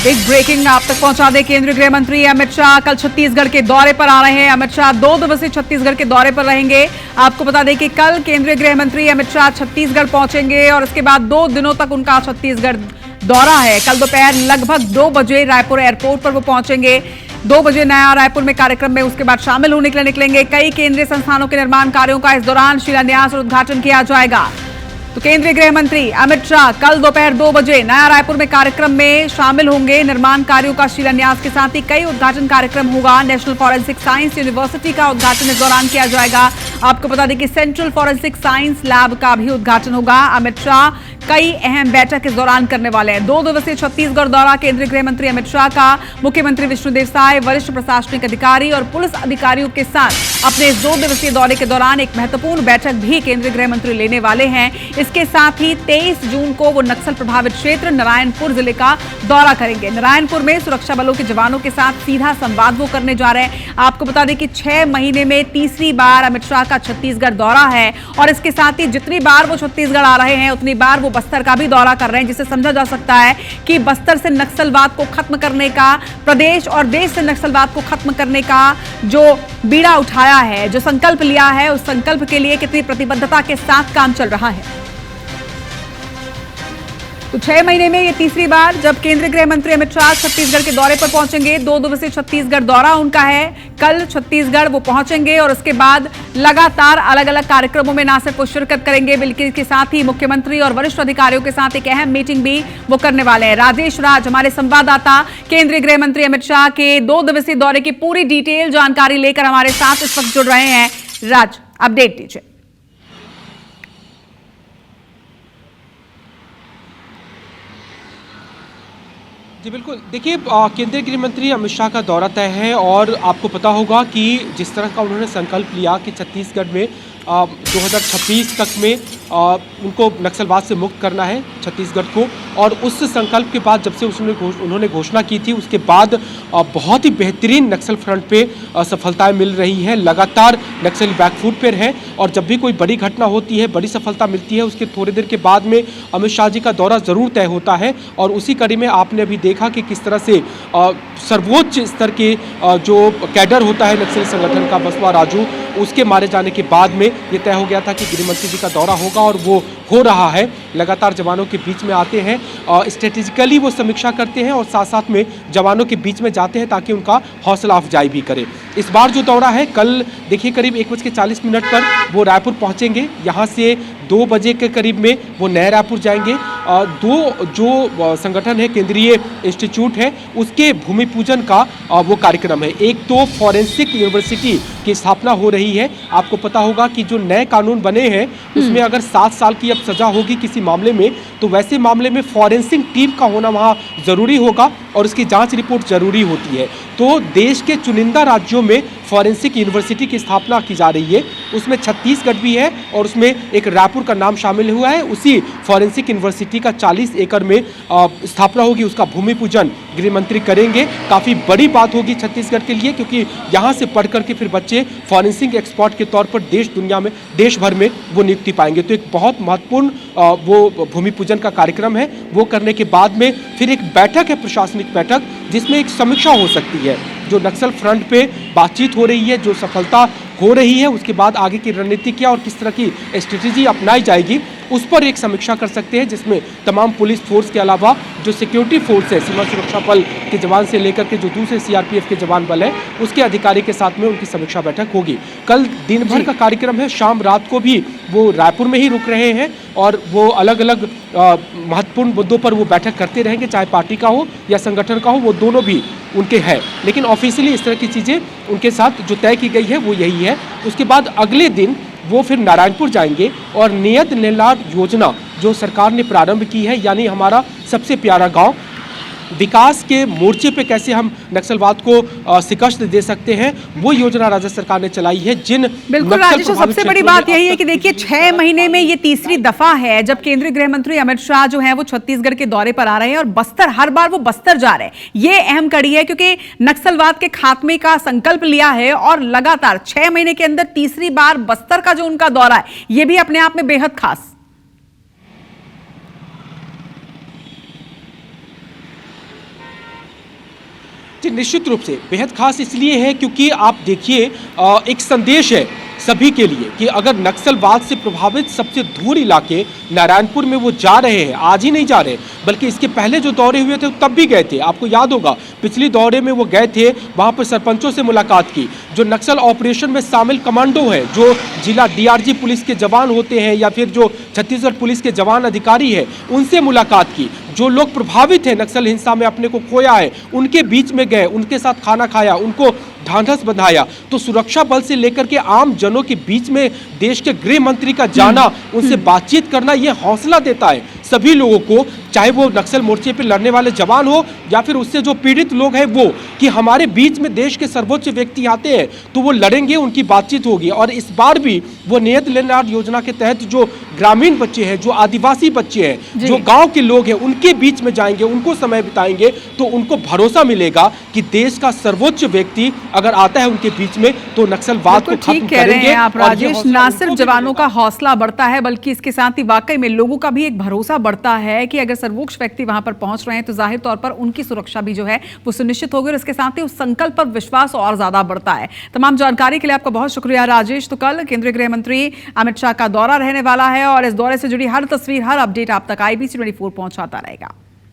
एक ब्रेकिंग आप तक पहुंचा दे। केंद्रीय गृह मंत्री अमित शाह कल छत्तीसगढ़ के दौरे पर आ रहे हैं। अमित शाह 2 दिवसीय छत्तीसगढ़ के दौरे पर रहेंगे। आपको बता दें कि कल केंद्रीय गृह मंत्री अमित शाह छत्तीसगढ़ पहुंचेंगे और इसके बाद 2 दिनों तक उनका छत्तीसगढ़ दौरा है। कल दोपहर लगभग 2 बजे रायपुर एयरपोर्ट पर वो पहुंचेंगे। 2 बजे नया रायपुर में कार्यक्रम में उसके बाद शामिल होने के लिए निकलेंगे। कई केंद्रीय संस्थानों के निर्माण कार्यों का इस दौरान शिलान्यास और उद्घाटन किया जाएगा। तो केंद्रीय गृह मंत्री अमित शाह कल दोपहर 2 बजे नया रायपुर में कार्यक्रम में शामिल होंगे। निर्माण कार्यों का शिलान्यास के साथ ही कई उद्घाटन कार्यक्रम होगा। नेशनल फॉरेंसिक साइंस यूनिवर्सिटी का उद्घाटन इस दौरान किया जाएगा। आपको बता दें कि सेंट्रल फॉरेंसिक साइंस लैब का भी उद्घाटन होगा। अमित शाह कई अहम बैठक इस दौरान करने वाले हैं। 2 दिवसीय छत्तीसगढ़ दौरा केंद्रीय गृह मंत्री अमित शाह का मुख्यमंत्री विष्णुदेव साय, वरिष्ठ प्रशासनिक अधिकारी और पुलिस अधिकारियों के साथ अपने इस 2 दिवसीय दौरे के दौरान एक महत्वपूर्ण बैठक भी केंद्रीय गृह मंत्री लेने वाले हैं। इसके साथ ही 23 जून को वो नक्सल प्रभावित क्षेत्र नारायणपुर जिले का दौरा करेंगे। नारायणपुर में सुरक्षा बलों के जवानों के साथ सीधा संवाद वो करने जा रहे हैं। आपको बता दें कि 6 महीने में तीसरी बार अमित शाह का छत्तीसगढ़ दौरा है और इसके साथ ही जितनी बार वो छत्तीसगढ़ आ रहे हैं उतनी बार वो बस्तर का भी दौरा कर रहे हैं, जिससे समझा जा सकता है कि बस्तर से नक्सलवाद को खत्म करने का, प्रदेश और देश से नक्सलवाद को खत्म करने का जो बीड़ा उठाया है, जो संकल्प लिया है, उस संकल्प के लिए कितनी प्रतिबद्धता के साथ काम चल रहा है। तो 6 महीने में ये तीसरी बार जब केंद्रीय गृह मंत्री अमित शाह छत्तीसगढ़ के दौरे पर पहुंचेंगे। 2 दिवसीय छत्तीसगढ़ दौरा उनका है। कल छत्तीसगढ़ वो पहुंचेंगे और उसके बाद लगातार अलग अलग कार्यक्रमों में ना सिर्फ वो शिरकत करेंगे बल्कि इसके साथ ही मुख्यमंत्री और वरिष्ठ अधिकारियों के साथ एक अहम मीटिंग भी वो करने वाले हैं। राजेश राज हमारे संवाददाता केंद्रीय गृह मंत्री अमित शाह के 2 दिवसीय दौरे की पूरी डिटेल जानकारी लेकर हमारे साथ इस वक्त जुड़ रहे हैं। राज, अपडेट दीजिए। जी बिल्कुल, देखिए केंद्रीय गृह मंत्री अमित शाह का दौरा तय है और आपको पता होगा कि जिस तरह का उन्होंने संकल्प लिया कि छत्तीसगढ़ में 2026 तक में उनको नक्सलवाद से मुक्त करना है छत्तीसगढ़ को, और उस संकल्प के बाद जब से उन्होंने घोषणा की थी उसके बाद बहुत ही बेहतरीन नक्सल फ्रंट पे सफलताएं मिल रही हैं। लगातार नक्सली बैकफुट पर हैं और जब भी कोई बड़ी घटना होती है, बड़ी सफलता मिलती है, उसके थोड़ी देर के बाद में अमित शाह जी का दौरा ज़रूर तय होता है। और उसी कड़ी में आपने अभी देखा कि किस तरह से सर्वोच्च स्तर के जो कैडर होता है नक्सली संगठन का बसवा राजू, उसके मारे जाने के बाद में ये तय हो गया था कि गृह मंत्री जी का दौरा होगा और वो हो रहा है। लगातार जवानों के बीच में आते हैं, स्ट्रेटेजिकली वो समीक्षा करते हैं और साथ साथ में जवानों के बीच में जाते हैं ताकि उनका हौसला अफजाई भी करें। इस बार जो दौरा है, कल देखिए करीब 1:40 पर वो रायपुर पहुंचेंगे। यहाँ से 2 बजे के करीब में वो नए रायपुर जाएंगे। 2 जो संगठन है, केंद्रीय इंस्टीट्यूट है, उसके भूमि पूजन का वो कार्यक्रम है। एक तो फॉरेंसिक यूनिवर्सिटी की स्थापना हो रही है। आपको पता होगा कि जो नए कानून बने हैं उसमें अगर 7 साल की अब सजा होगी किसी मामले में, तो वैसे मामले में फॉरेंसिक टीम का होना वहाँ ज़रूरी होगा और उसकी जांच रिपोर्ट ज़रूरी होती है। तो देश के चुनिंदा राज्यों में फॉरेंसिक यूनिवर्सिटी की स्थापना की जा रही है। उसमें छत्तीसगढ़ भी है और उसमें एक रायपुर का नाम शामिल हुआ है। उसी फॉरेंसिक यूनिवर्सिटी का 40 एकड़ में स्थापना होगी, उसका भूमि पूजन गृह मंत्री करेंगे। काफ़ी बड़ी बात होगी छत्तीसगढ़ के लिए, क्योंकि यहाँ से पढ़ करके फिर बच्चे फॉरेंसिक एक्सपर्ट के तौर पर देश भर में वो नियुक्ति पाएंगे। तो एक बहुत महत्वपूर्ण वो भूमि पूजन का कार्यक्रम है। वो करने के बाद में फिर एक बैठक है, प्रशासनिक बैठक, जिसमें एक समीक्षा हो सकती है। जो नक्सल फ्रंट पे बातचीत हो रही है, जो सफलता हो रही है, उसके बाद आगे की रणनीति क्या और किस तरह की स्ट्रेटेजी अपनाई जाएगी, उस पर एक समीक्षा कर सकते हैं, जिसमें तमाम पुलिस फोर्स के अलावा जो सिक्योरिटी फोर्स है, सीमा सुरक्षा बल के जवान से लेकर के जो दूसरे सीआरपीएफ के जवान बल है, उसके अधिकारी के साथ में उनकी समीक्षा बैठक होगी। कल दिन भर का कार्यक्रम है, शाम रात को भी वो रायपुर में ही रुक रहे हैं और वो अलग अलग महत्वपूर्ण मुद्दों पर वो बैठक करते रहेंगे, चाहे पार्टी का हो या संगठन का हो, वो दोनों भी उनके हैं। लेकिन ऑफिशियली इस तरह की चीज़ें उनके साथ जो तय की गई है वो यही है। उसके बाद अगले दिन वो फिर नारायणपुर जाएंगे और नियत निर्लाट योजना जो सरकार ने प्रारंभ की है, यानी हमारा सबसे प्यारा गांव, विकास के मोर्चे पे कैसे हम नक्सलवाद को शिकस्त दे सकते हैं, वो योजना राज्य सरकार ने चलाई है। बिल्कुल राजेश, सबसे बड़ी बात यही है कि देखिए 6 महीने में ये तीसरी दफा है जब केंद्रीय गृह मंत्री अमित शाह जो है वो छत्तीसगढ़ के दौरे पर आ रहे हैं और बस्तर, हर बार वो बस्तर जा रहे हैं। ये अहम कड़ी है क्योंकि नक्सलवाद के खात्मे का संकल्प लिया है और लगातार 6 महीने के अंदर तीसरी बार बस्तर का जो उनका दौरा है, ये भी अपने आप में बेहद खास। जी निश्चित रूप से बेहद खास इसलिए है क्योंकि आप देखिए एक संदेश है सभी के लिए कि अगर नक्सलवाद से प्रभावित सबसे दूर इलाके नारायणपुर में वो जा रहे हैं, आज ही नहीं जा रहे बल्कि इसके पहले जो दौरे हुए थे तब भी गए थे। आपको याद होगा पिछले दौरे में वो गए थे, वहाँ पर सरपंचों से मुलाकात की, जो नक्सल ऑपरेशन में शामिल कमांडो है, जो जिला डीआरजी पुलिस के जवान होते हैं या फिर जो छत्तीसगढ़ पुलिस के जवान अधिकारी है उनसे मुलाकात की, जो लोग प्रभावित हैं नक्सल हिंसा में अपने को खोया है उनके बीच में गए, उनके साथ खाना खाया, उनको ढांढस बंधाया। तो सुरक्षा बल से लेकर के आम जनों के बीच में देश के गृह मंत्री का जाना, उनसे बातचीत करना, ये हौसला देता है सभी लोगों को, चाहे वो नक्सल मोर्चे पे लड़ने वाले जवान हो या फिर उससे जो पीड़ित लोग हैं वो, कि हमारे बीच में देश के सर्वोच्च व्यक्ति आते हैं तो वो लड़ेंगे, उनकी बातचीत होगी। और इस बार भी वो नियत लेनार्ड योजना के तहत जो ग्रामीण बच्चे हैं, जो आदिवासी बच्चे हैं, जो गांव के लोग हैं, उनके बीच में जाएंगे, उनको समय बिताएंगे तो उनको भरोसा मिलेगा कि देश का सर्वोच्च व्यक्ति अगर आता है उनके बीच में तो नक्सलवाद को खत्म करेंगे। आप राजेश, ना सिर्फ जवानों का हौसला बढ़ता है बल्कि इसके साथ ही वाकई में लोगों का भी एक भरोसा बढ़ता है कि अगर सर्वोच्च व्यक्ति वहां पर पहुंच रहे हैं तो जाहिर तौर पर उनकी सुरक्षा भी जो है वो सुनिश्चित होगी और इसके साथ ही उस संकल्प पर विश्वास और ज्यादा बढ़ता है। तमाम जानकारी के लिए आपका बहुत शुक्रिया राजेश। तो कल केंद्रीय गृह मंत्री अमित शाह का दौरा रहने वाला है और इस दौरे से जुड़ी हर तस्वीर, हर अपडेट आप तक IBC 24 पहुंचाता रहेगा।